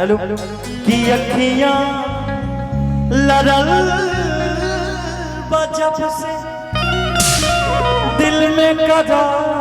Hello की अखियां लड़ल जब से दिल में करार नहीं।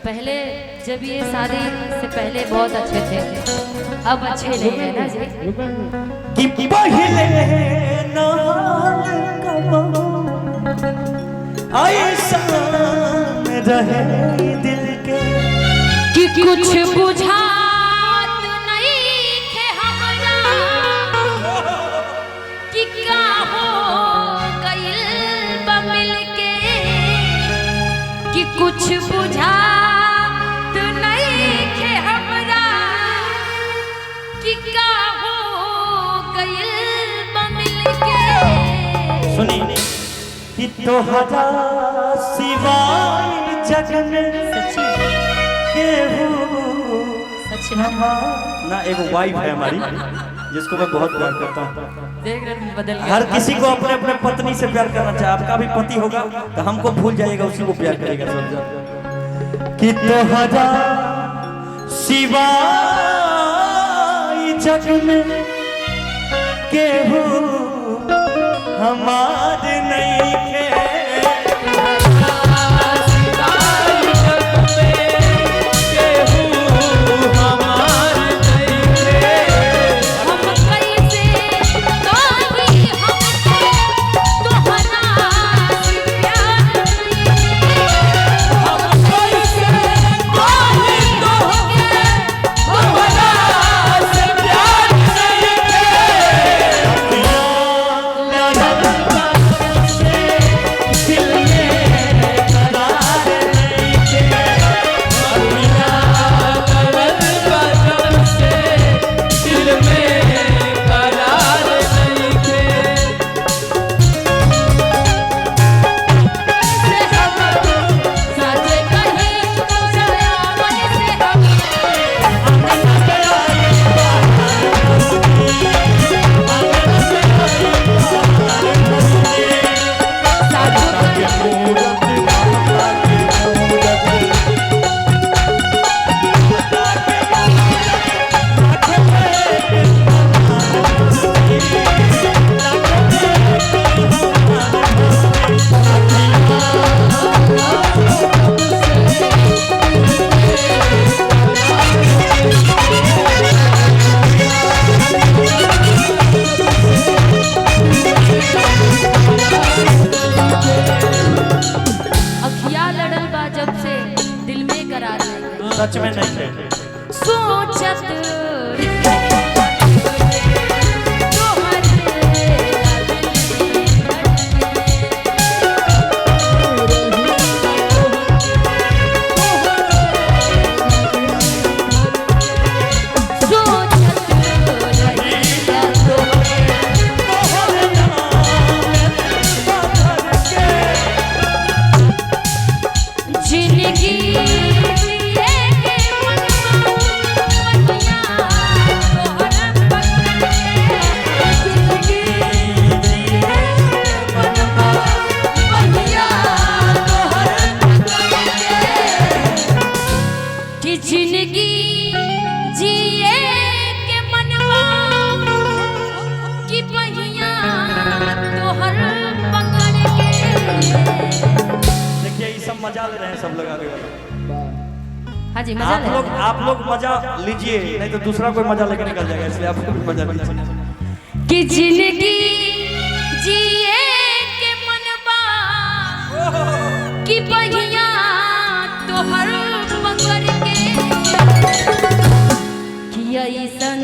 पहले जब ये शादी से पहले बहुत अच्छे थे, अब अच्छे नहीं है ना जी। कि पहले ऐसा रहे दिल के कि कुछ बुझात नहीं थे हमरा कि का हो गइल बा मिल के, कि कुछ बुझात नहीं थे हमरा कि का हो गइल बा मिल के। सुनी कि तोहरा सिवाय जग में सच्ची केहू सच ना एक वाइफ है हमारी जिसको मैं बहुत प्यार करता हूँ। देख रहे बदल हर किसी को अपने अपने पत्नी से प्यार करना चाहिए। आपका भी पति होगा तो हमको भूल जाएगा, उसी को प्यार करेगा। कि तोहरा सिवाय जग में केहू हमार नहीं है। हाँ जी मजा ले आप लोग मजा लीजिए, नहीं तो दूसरा कोई मजा लेके निकल जाएगा, इसलिए आप लोग भी मजा लीजिए। कि जिंदगी जिए के मनबा कि बहिया तो हर पकड़ के कि ऐसन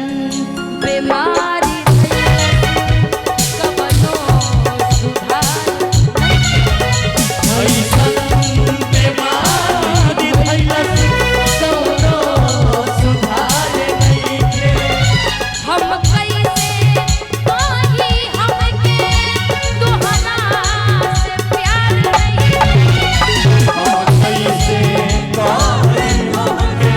बीमारी कबनो सुधार ऐसन बीमारी कबनो सुधार नहीं के। हम कैसे पाही हमके तोहरा से प्यार नहीं हम कैसे कहे हमके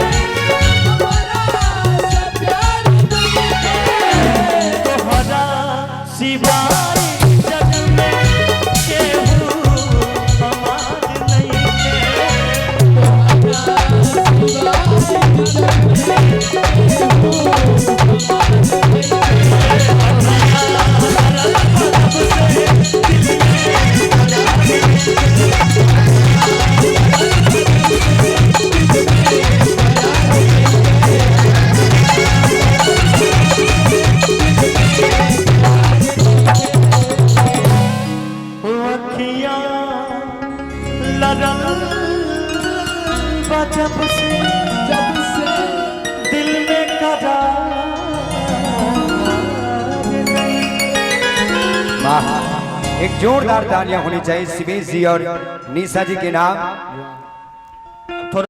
तोहरा सिवाय जग में केहू हमार नहीं अखियाँ लड़ल बा जब से दिल में करार नहीं। वाह, एक जोरदार तालियां होनी चाहिए शिवेश जी और निशा जी के नाम।